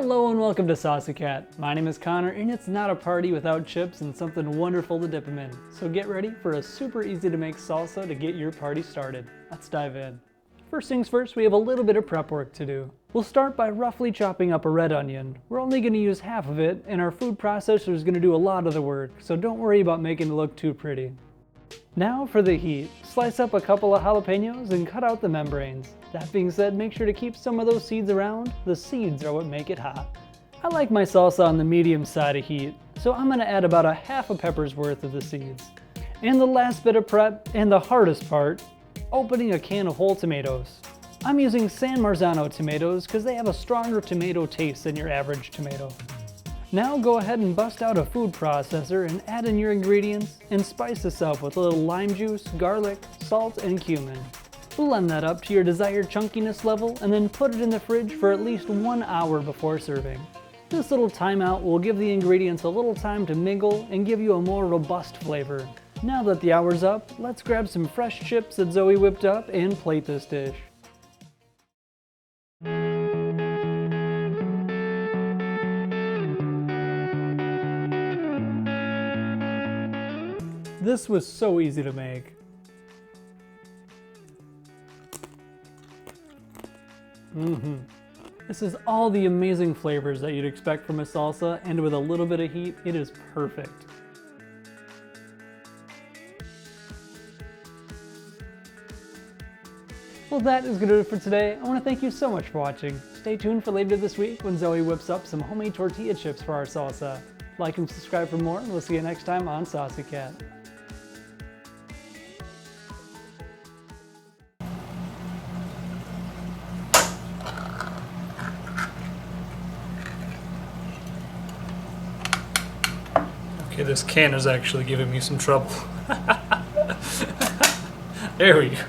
Hello and welcome to Saucy Cat. My name is Connor and it's not a party without chips and something wonderful to dip them in. So get ready for a super easy to make salsa to get your party started. Let's dive in. First things first, we have a little bit of prep work to do. We'll start by roughly chopping up a red onion. We're only going to use half of it and our food processor is going to do a lot of the work, so don't worry about making it look too pretty. Now for the heat. Slice up a couple of jalapeños and cut out the membranes. That being said, make sure to keep some of those seeds around. The seeds are what make it hot. I like my salsa on the medium side of heat, so I'm going to add about a half a pepper's worth of the seeds. And the last bit of prep, and the hardest part, opening a can of whole tomatoes. I'm using San Marzano tomatoes because they have a stronger tomato taste than your average tomato. Now go ahead and bust out a food processor and add in your ingredients and spice this up with a little lime juice, garlic, salt, and cumin. Blend that up to your desired chunkiness level and then put it in the fridge for at least 1 hour before serving. This little timeout will give the ingredients a little time to mingle and give you a more robust flavor. Now that the hour's up, let's grab some fresh chips that Zoe whipped up and plate this dish. This was so easy to make. This is all the amazing flavors that you'd expect from a salsa, and with a little bit of heat, it is perfect. Well, that is going to do it for today. I want to thank you so much for watching. Stay tuned for later this week when Zoe whips up some homemade tortilla chips for our salsa. Like and subscribe for more, and we'll see you next time on Saucy Cat. Okay, this can is actually giving me some trouble. There we go.